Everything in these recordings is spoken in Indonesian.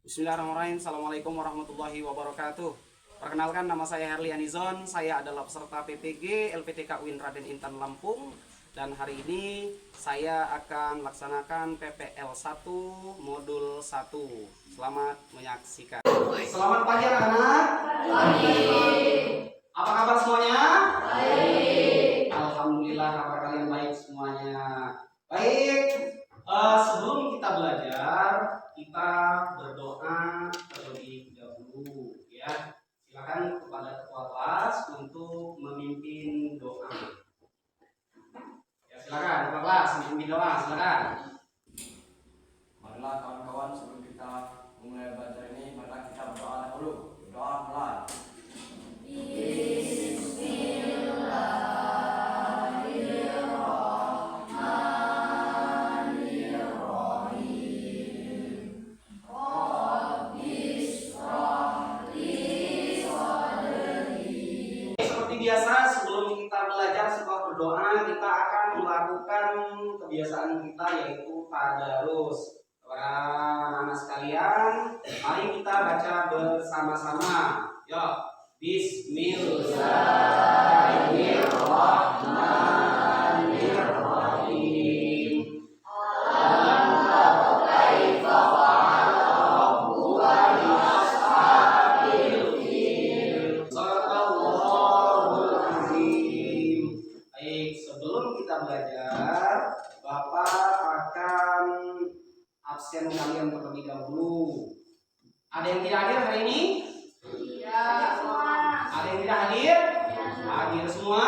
Bismillahirrahmanirrahim. Assalamualaikum warahmatullahi wabarakatuh. Perkenalkan, nama saya Herlian Izon. Saya adalah peserta PPG LPTK UIN Raden Intan Lampung. Dan hari ini saya akan melaksanakan PPL 1 modul 1. Selamat menyaksikan. Selamat pagi anak-anak. Pagi. Apa kabar semuanya? Baik. Alhamdulillah, kabar kalian baik semuanya. Baik. Sebelum kita belajar, kita berdoa terlebih dahulu, ya. Silakan kepada ketua kelas untuk memimpin doa. Ya, silakan ketua kelas memimpin doa, silakan. Marilah kawan-kawan, sebelum kita memulai belajar ini, marilah kita berdoa dahulu. Doa mulai. Seperti biasa, sebelum kita belajar setelah berdoa, kita akan melakukan kebiasaan kita, yaitu tadarus. Para anak sekalian, mari kita baca bersama-sama. Yuk, Bismillahirrahmanirrahim. Shadaqallahul azim. Baik, sebelum kita belajar, Bapak akan absen kalian terlebih dahulu. Ada yang tidak hadir hari ini? Iya. Ada yang tidak hadir? Hadir semua?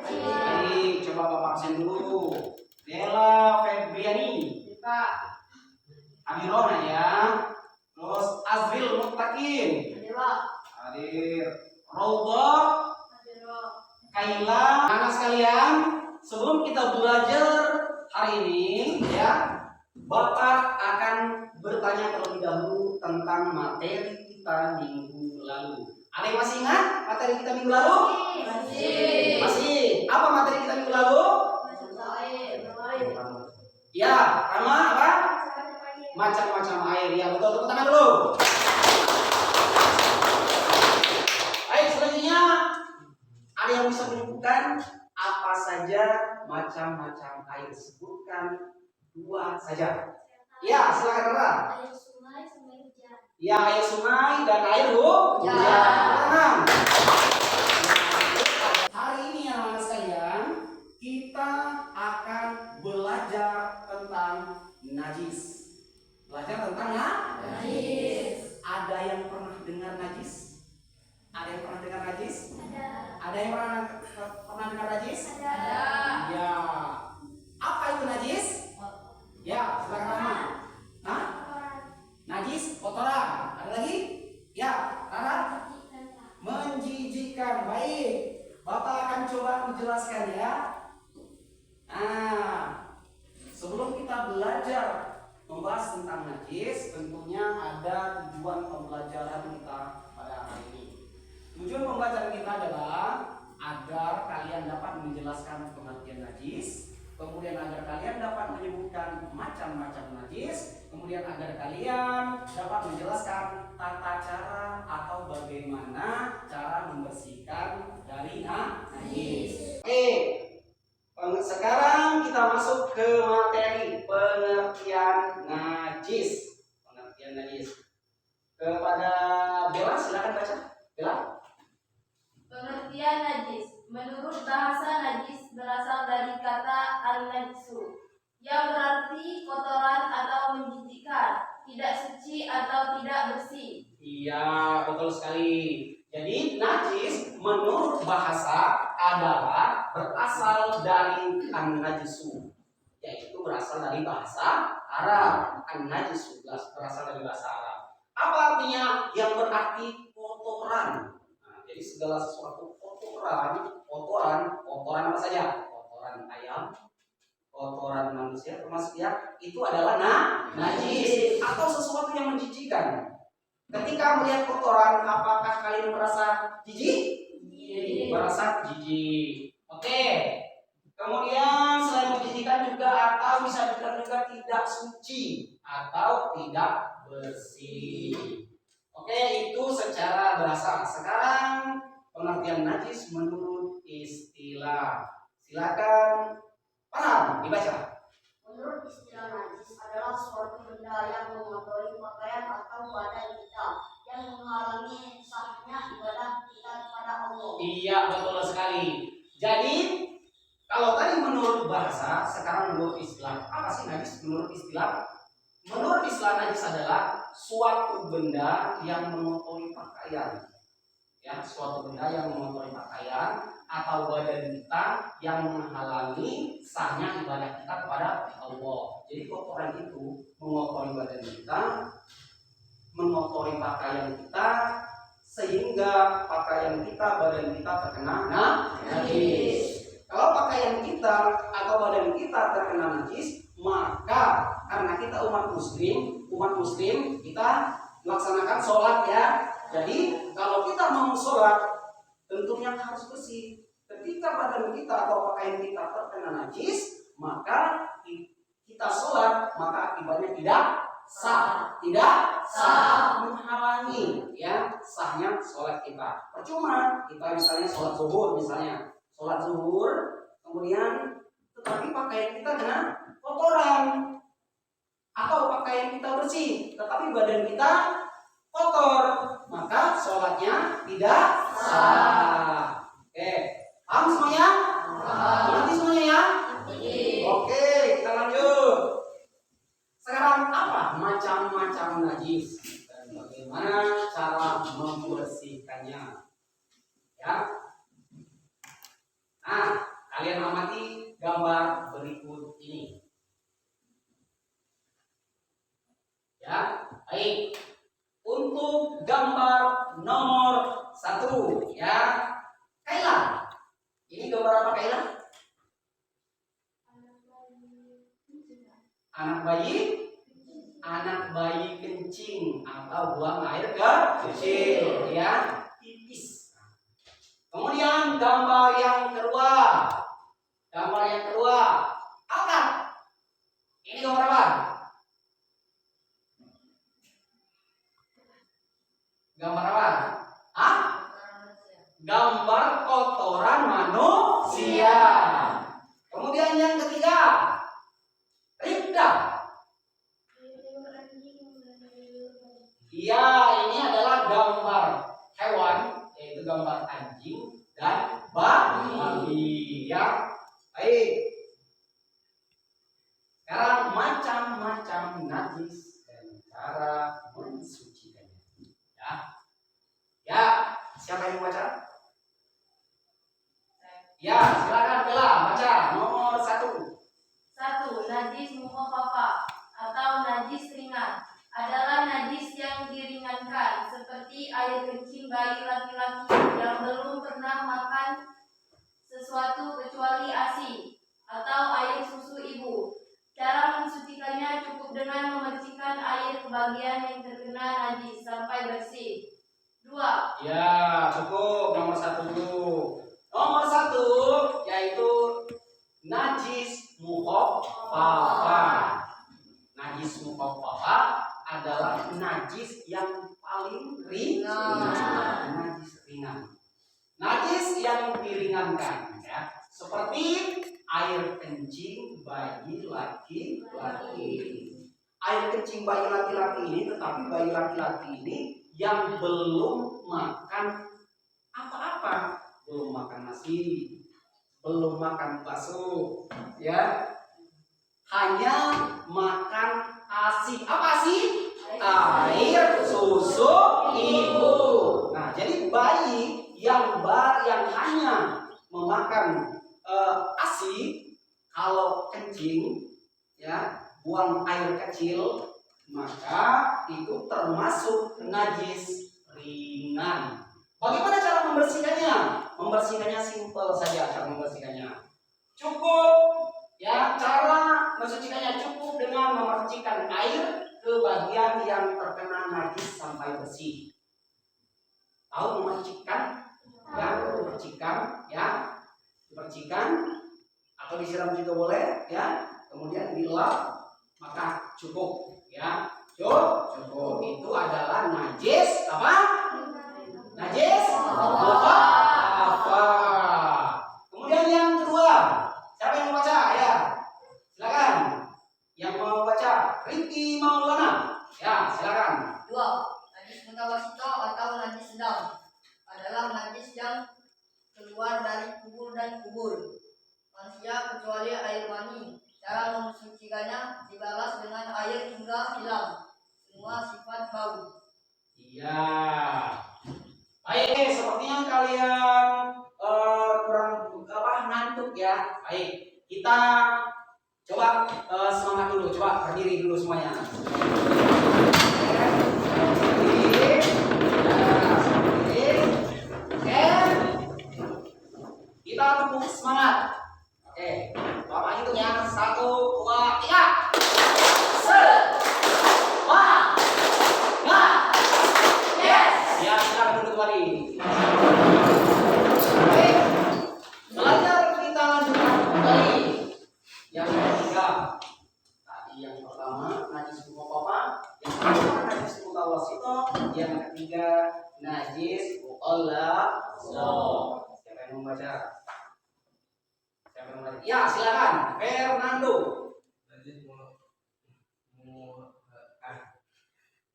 Baik, coba Bapak absen dulu. Dela Febriani, Pak. Amirona ya. Terus Azril Muttaqin, Pak. hadir. Raudha, Pak. Kaila. Anak sekalian, sebelum kita belajar hari ini, ya, Bapak akan bertanya terlebih dahulu tentang materi kita minggu lalu. Ada yang masih ingat materi kita minggu lalu? Masih. Masih. Apa materi kita minggu lalu? Ya, sama apa? Macam-macam air. Ya, betul. Tepuk tangan dulu. Baik, selanjutnya ada yang bisa menyebutkan apa saja macam-macam air? Sebutkan 2 saja. Ya, silakan Rara. Air sungai sama hujan. Ya, air sungai dan air hujan. Tenang. Hari ini anak-anak sekalian, kita akan belajar tentang najis. Belajar tentang Najis. Ada yang pernah dengar najis? Ada yang pernah dengar najis? Ada. Ada yang pernah dengar najis? Ada. Ya. Apa itu najis? Ya, silakan Rahma. Hah? Najis kotoran. Ada lagi? Ya, Rara. Menjijikan. Baik. Bapak akan coba menjelaskan ya. Nah, sebelum kita belajar membahas tentang najis, tentunya ada tujuan pembelajaran kita pada hari ini. Tujuan pembelajaran kita adalah agar kalian dapat menjelaskan pengertian najis, kemudian agar kalian dapat menyebutkan macam-macam najis, kemudian agar kalian dapat menjelaskan tata cara atau bagaimana cara membersihkan dari najis. Oke, sekarang kita masuk ke materi pengertian najis. Pengertian najis. Kepada Bella, silakan baca. Bella. Pengertian najis. Menurut bahasa, najis berasal dari kata al-najsu, yang berarti kotoran atau menjijikkan, tidak suci atau tidak bersih. Iya, betul sekali. Jadi najis menurut bahasa adalah berasal dari an-najisu, yaitu berasal dari bahasa Arab. An-najisu berasal dari bahasa Arab. Apa artinya? Yang berarti kotoran. Nah, jadi segala sesuatu kotoran apa saja? Kotoran ayam, kotoran manusia termasuk ya, itu adalah najis atau sesuatu yang menjijikkan. Ketika melihat kotoran, apakah kalian merasa jijik? Merasa jijik. Oke. Kemudian selain menjijikkan juga atau bisa dibilang juga tidak suci atau tidak bersih. Oke, itu secara bahasa. Sekarang pengertian najis menurut istilah. Silakan paham dibaca. Menurut istilah najis adalah suatu benda yang mengotori pakaian atau badan kita yang menghalangi sahnya ibadah kita kepada Allah. Iya, betul sekali. Jadi kalau tadi menurut bahasa, sekarang menurut istilah. Apa sih najis menurut istilah? Menurut istilah najis adalah suatu benda yang mengotori pakaian. Ya, suatu benda yang mengotori pakaian atau badan kita yang menghalangi sahnya ibadah kita kepada Allah. Jadi kotoran itu mengotori badan kita, mengotori pakaian kita, sehingga pakaian kita, badan kita terkena najis. Kalau pakaian kita atau badan kita terkena najis, maka karena kita umat muslim kita melaksanakan sholat ya. Jadi kalau kita mau sholat tentunya harus bersih. Ketika badan kita atau pakaian kita terkena najis, maka kita sholat, maka akibatnya tidak sah, menghalangi ya sahnya sholat kita. Percuma kita misalnya sholat zuhur, kemudian tetapi pakaian kita kena kotoran, atau pakaian kita bersih tetapi badan kita kotor, maka sholatnya tidak sah. Oke, paham semuanya? Nanti semuanya ya? Oke, kita lanjut. Sekarang apa macam-macam najis dan bagaimana cara membersihkannya? Ya. Nah, kalian amati gambar berikut ini. Ya, baik. Untuk gambar nomor 1, ya, Kaila. Ini gambar apa, Kaila? Anak bayi kencing atau buang air kecil, ya, pipis. Kemudian gambar yang kedua, apa? Ini gambar apa? Gambar apa? Gambar kotoran manusia. Kemudian yang ketiga, Ribda. Iya, ini adalah gambar hewan, yaitu gambar anjing dan babi. Ya, baik. Sekarang macam-macam najis dan cara mensucikannya. Ya, siapa yang baca? Ya, silakan Bella baca nomor 1. 1. Najis mukhaffafah atau najis ringan adalah najis yang diringankan, seperti air kencing bayi laki-laki yang belum pernah makan sesuatu kecuali ASI atau air susu ibu. Cara mensucikannya cukup dengan memercikan air ke bagian yang terkena najis sampai bersih. 2. Ya, cukup. Nomor 1 dulu. Nomor 1 yaitu najis mukhaffafah. Najis mukhaffafah adalah najis yang paling ringan. Najis ringan. Najis yang diringankan, ya. Seperti air kencing bayi laki-laki. Air kencing bayi laki-laki ini, tetapi bayi laki-laki ini yang belum makan apa-apa, belum makan nasi, belum makan bakso, ya, hanya makan ASI. Apa ASI? Air susu ibu. Nah, jadi bayi yang hanya memakan ASI, kalau kencing, ya, buang air kecil, maka itu termasuk najis ringan. Bagaimana cara membersihkannya? Membersihkannya simpel saja cara membersihkannya. Cukup, ya, cara mensucikannya cukup dengan memercikan air ke bagian yang terkena najis sampai bersih. Tahu memercikan? Ya, memercikan, ya. Dipercikan atau disiram juga boleh, ya. Kemudian dilap, maka cukup, ya. Cukup. Itu adalah najis apa? Najis mukhafafah. Kemudian yang kedua, siapa yang mau baca? Ya, silakan. Yang mau baca, Rifki Maulana. Ya, silakan. 2. Najis mutawasito atau najis sedang adalah najis yang keluar dari kubur dan kubur manusia kecuali air mani. Cara mensucikannya dibalas dengan air hingga hilang semua sifat bau. Iya. Baik, sepertinya kalian kurang ngantuk ya. Baik, kita coba semangat dulu. Coba berdiri dulu semuanya. Berdiri. Oke. Kita tepuk semangat. Oke, Bapak hitung ya. 1, 2, 3. Ya, silakan duduk kembali. Baik, belajar kita lanjutkan kembali. Yang ketiga, tadi yang pertama najis mukhafafah, yang kedua najis mutawasito, yang ketiga najis mukhalladzah. Siapa yang mau baca? Siapa yang mau baca? Ya, silakan. Fernando.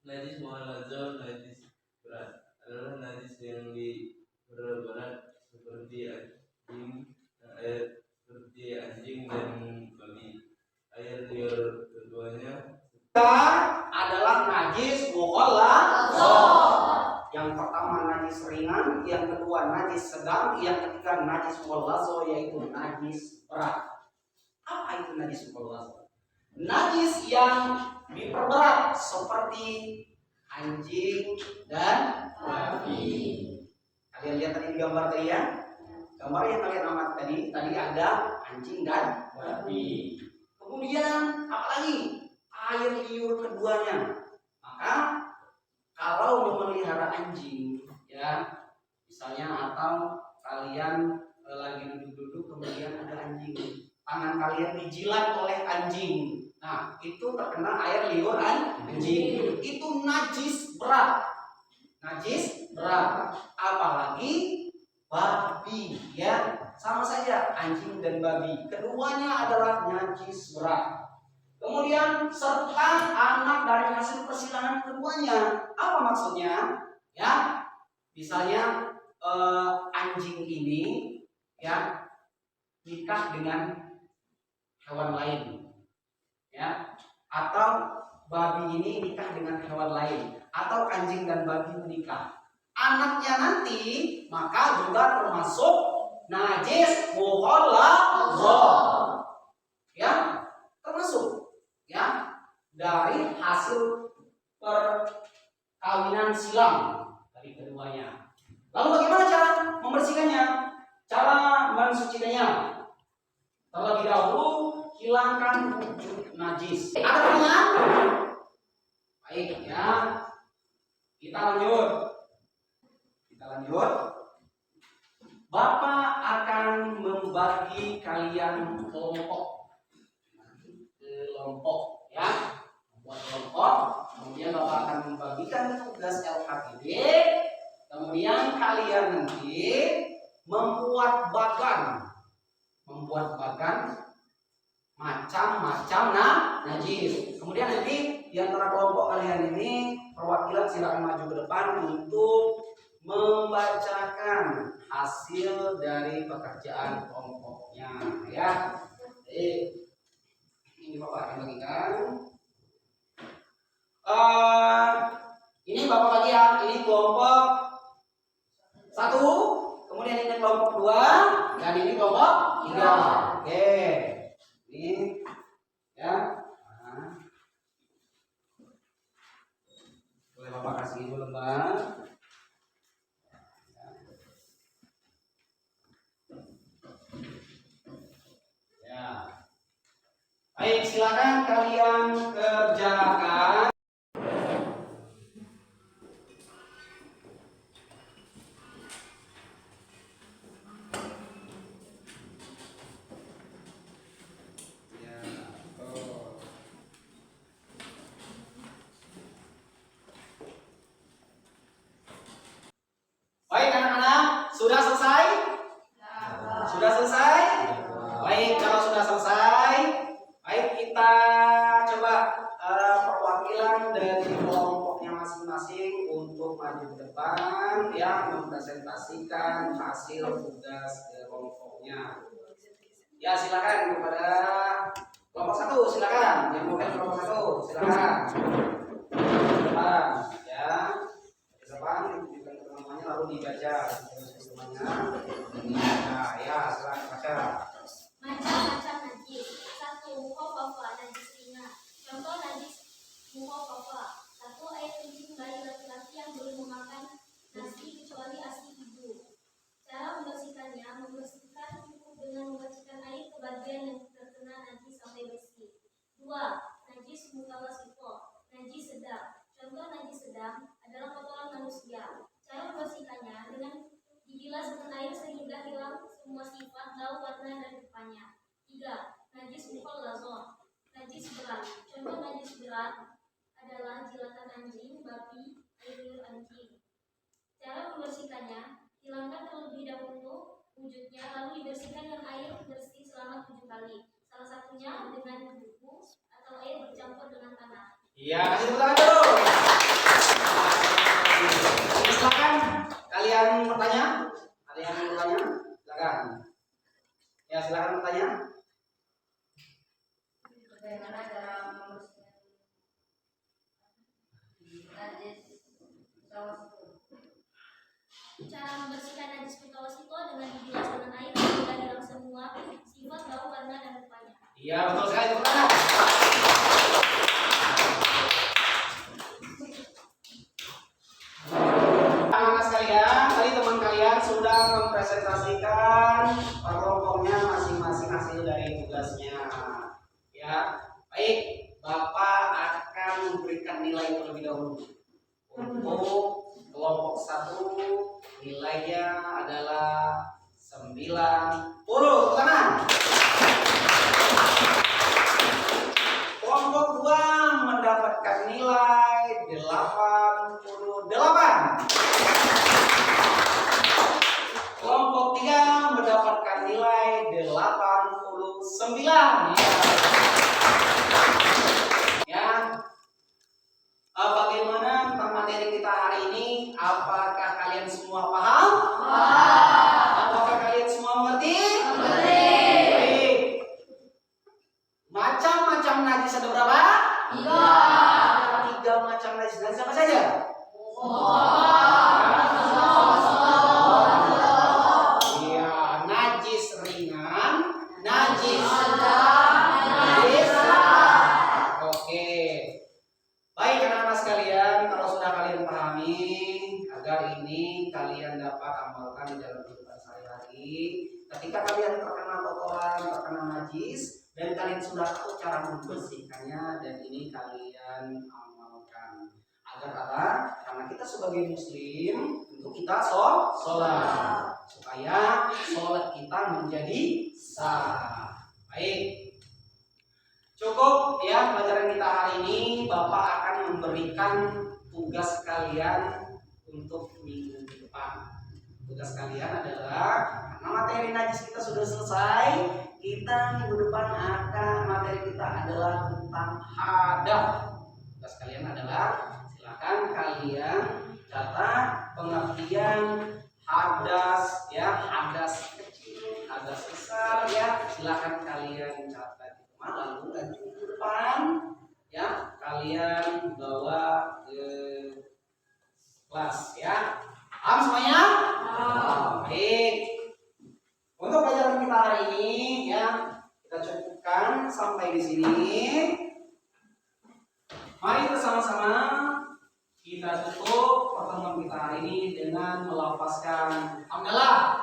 Najis muhaladzah, najis berat adalah najis yang berat seperti anjing dan babi. Air liur keduanya Adalah najis mukhalladzah. Yang pertama najis ringan, yang kedua najis sedang, yang ketiga najis mukhalladzah yaitu najis berat. Apa itu najis mukhalladzah? Najis yang diperberat seperti anjing dan babi. Kalian lihat tadi di gambar tadi ya. Gambar yang kalian amati tadi ada anjing dan babi. Kemudian apa lagi? Air liur keduanya. Maka kalau memelihara anjing ya, misalnya atau kalian lagi duduk-duduk kemudian ada anjing, tangan kalian dijilat oleh anjing. Nah, itu terkena air liur anjing. Itu najis berat. Najis berat. Apalagi babi ya. Sama saja anjing dan babi. Keduanya adalah najis berat. Kemudian serta anak dari hasil persilangan keduanya. Apa maksudnya? Ya, misalnya anjing ini ya nikah dengan hewan lain, ya, atau babi ini nikah dengan hewan lain, atau anjing dan babi menikah. Anaknya nanti maka juga termasuk najis mukhalladzah, ya, termasuk ya dari hasil perkawinan silang dari keduanya. Lalu bagaimana cara membersihkannya? Cara mensucikannya? Terlebih dahulu hilangkan wujud najis. Ada pertanyaan? Baik ya. Kita lanjut. Bapak akan membagi kalian kelompok ya. Membuat kelompok, kemudian Bapak akan membagikan tugas LKPD. Kemudian kalian nanti membuat bagan macam-macam najis. Kemudian nanti di antara kelompok kalian ini perwakilan silakan maju ke depan untuk membacakan hasil dari pekerjaan kelompoknya ya. Ini Bapak akan bagikan. Ini Bapak bagi ya. Ini kelompok 1, kemudian ini kelompok 2, dan ini kelompok 3. Oke. Ini ya. Boleh Bapak kasih dulu lembar. Ya. Baik, silakan kalian kerjakan. untuk maju ke depan ya mempresentasikan hasil tugas kelompoknya. Ya silakan kepada kelompok 1, silakan. Yang bukan kelompok 1, silakan. Depan ya. Ke depan tunjukkan ke teman-temannya lalu dibaca teman-temannya. Nah, ya silakan baca. Macam-macam najis. 1. Mukhafafa najis ringan. Contoh najis mukhafafa. 1. Air kencing bayi laki-laki yang belum memakan nasi kecuali ASI ibu. Cara membersihkannya, membersihkan cukup dengan membersihkan air ke bagian yang terkena najis sampai bersih. 2. Najis mutawasito, najis sedang. Contoh najis sedang adalah kotoran manusia. Cara membersihkannya dengan dibilas dengan air sehingga hilang semua sifat, bau, warna, dan rupanya. 3. Najis mukhallazah, najis berat. Contoh najis berat adalah jilatan anjing, babi, air liur anjing. Cara membersihkannya, hilangkan terlebih dahulu wujudnya, lalu dibersihkan dengan air bersih selama 7 kali. Salah satunya dengan debu atau air bercampur dengan tanah. Iya, kasih tepuk tangan dulu. Silakan kalian bertanya. Ada yang mau bertanya? Silakan. Ya, silakan bertanya. Bagaimana cara membersihkan najis mutawasito? Cara membersihkan najis mutawasito dengan dibilas dengan air hingga hilang semua sifat, bau, warna, dan rupanya. Iya, betul sekali. Tepuk tangan. Anak-anak sekalian, tadi teman kalian sudah mempresentasikan per kelompoknya masing-masing hasil dari tugasnya. Ya, baik, Bapak akan memberikan nilai terlebih dahulu. Untuk kelompok 1 nilainya adalah 90. Tepuk tangan. Kelompok 2 mendapatkan nilai 88. Kelompok 3 mendapatkan nilai 89. Ya. Bagaimana tentang materi kita hari ini? Apakah kalian semua paham? Apakah kalian semua mengerti? Baik. Macam-macam najis ada berapa? 3. Ada 3 macam najis. Najis apa saja? Iya, najis ringan, najis sedang, najis berat. Oke. Baik anak-anak sekalian, kalau sudah kalian pahami, agar ini kalian dapat amalkan di dalam kehidupan sehari-hari. Ketika kalian terkena kotoran, terkena najis, dan kalian sudah tahu cara membersihkannya, dan ini kalian amalkan. Agar apa? Karena kita sebagai muslim, untuk kita sholat, supaya sholat kita menjadi sah. Baik. Cukup ya pelajaran kita hari ini. Bapak akan memberikan tugas kalian untuk minggu depan. Tugas kalian adalah, karena materi najis kita sudah selesai, kita minggu depan akan materi kita adalah tentang hadas. Tugas kalian adalah, silakan kalian catat pengertian hadas ya, hadas kecil, hadas besar ya. Silakan kalian catat. Lalu nanti minggu depan ya kalian bawa ke kelas ya. Paham semuanya? Baik. Untuk pelajaran kita hari ini ya, kita cukupkan sampai di sini. Mari bersama-sama kita tutup pertemuan kita hari ini dengan melafazkan hamdalah.